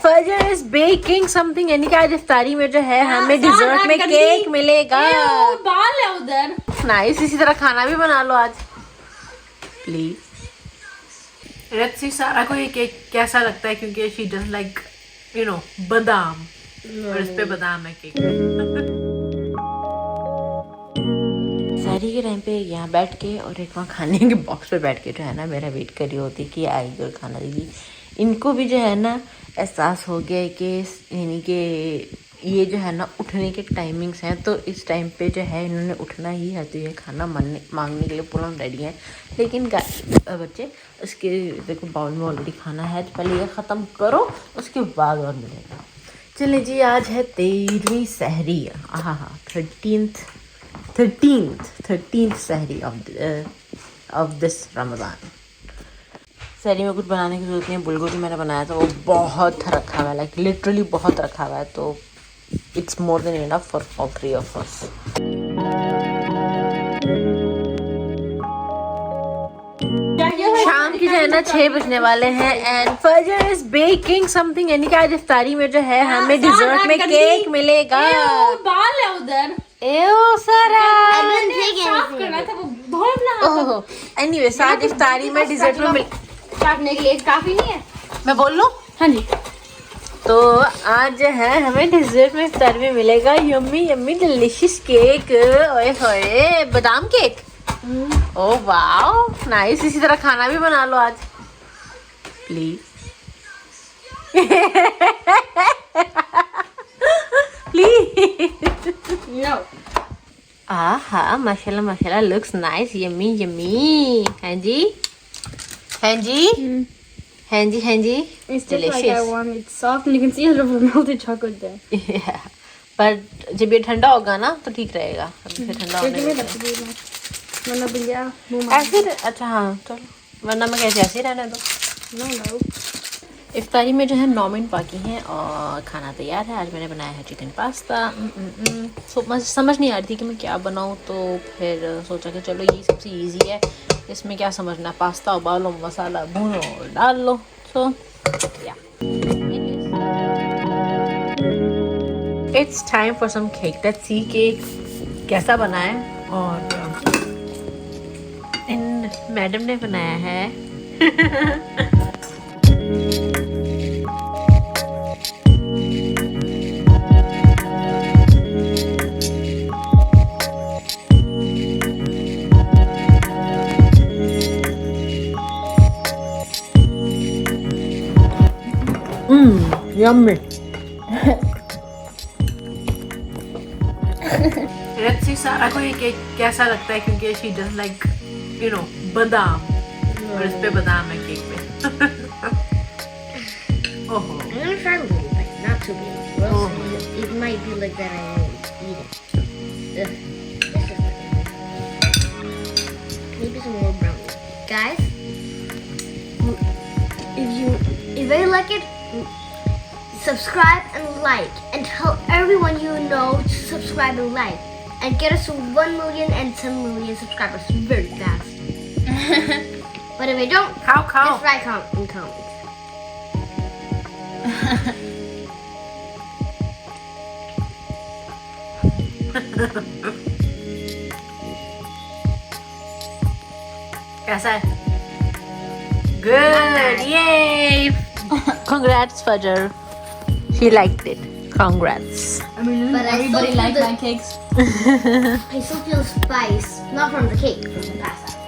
फजर is baking something, यानी कि आज इफ्तारी में जो है हमें डिजर्ट में केक मिलेगा। बाल है उधर। नाइस, इसी तरह खाना भी बना लो आज प्लीज। लेट्स सी सारा को ये केक कैसा लगता है, क्योंकि she does like you know बादाम, और इस पे बादाम है केक। सहरी के टाइम पे यहाँ बैठ के और एक वहाँ खाने के बॉक्स पे बैठ के जो है ना मेरा वेट कर रही होती कि आएगी और खाना देगी। इनको भी जो है ना एहसास हो गया है कि यानी कि ये जो है ना उठने के टाइमिंग्स हैं, तो इस टाइम पे जो है इन्होंने उठना ही है, तो ये खाना मांगने के लिए पूरा रेडी है। लेकिन बच्चे उसके देखो बाउल में ऑलरेडी खाना है, तो पहले ये ख़त्म करो उसके बाद और मिलेगा। चले जी, आज है 13वीं सहरी, हाँ 13th सहरी ऑफ दिस रमज़ान। सहरी में कुछ बनाने की जरूरत नहीं है, बुलगोरी मैंने बनाया था वो बहुत रखा हुआ है, लाइक लिटरली बहुत रखा हुआ है, तो it's more than enough for all 3 of us. शाम की जो है ना 6 बजने वाले हैं एंड फजर इज बेकिंग समथिंग, यानी कि आज इफ्तारी में जो है हमें डिजर्ट में केक मिलेगा। बाल है उधर। एनीवेज आज इफ्तारी में डिजर्ट में काटने के लिए काफी नहीं है, मैं बोल लूं? हाँ जी। तो आज जो है हमें डिजर्ट में इफ्तार में मिलेगा यम्मी यम्मी डिलीशियस केक। ओए होए, बादाम केक। ओह वाओ नाइस, इसी तरह खाना भी बना लो आज प्लीज। Please no. आहा माशाल्लाह माशाल्लाह, लुक्स नाइस, यम्मी यम्मी। हाँ जी हाँ जी हाँ जी हाँ जी, It's just like I want it soft and you can see a little melted chocolate there. Yeah. पर जब ये ठंडा होगा ना तो ठीक रहेगा, अभी से ठंडा होने देते हैं। वरना भैया ऐसे अच्छा हाँ चलो, वरना मैं कैसे ऐसे ही रहने दो। नो। इफ्तारी में जो है 9 मिनट बाकी हैं और खाना तैयार है। आज मैंने बनाया है चिकन पास्ता। समझ नहीं आ रही थी कि मैं क्या बनाऊँ, तो फिर सोचा कि चलो ये सबसे इजी है, इसमें क्या समझना, पास्ता उबालो, मसाला भूनो और डाल लो। सो या it's time for some cake. Let's see cake कैसा बना है। और इन मैडम ने बनाया है yummy. लेट्स सी सारा को ये केक कैसा लगता है, क्योंकि she does like you know बादाम, और इस पे बादाम है केक पे। ओहो I'm gonna try a little bit, not too big. Or else it might be like that. I won't eat it. Ugh. This is not maybe some more brownie, guys. If you like it, subscribe and like, and tell everyone you know to subscribe and like, and get us to 1 million and 10 million subscribers very fast. But if we don't, Cow. just write in comments. कैसा है? Good, yay! Congrats, Fajr. She liked it. Congrats. I mean, But I everybody still likes feel my cakes. I still feel spice, not from the cake, from the pasta.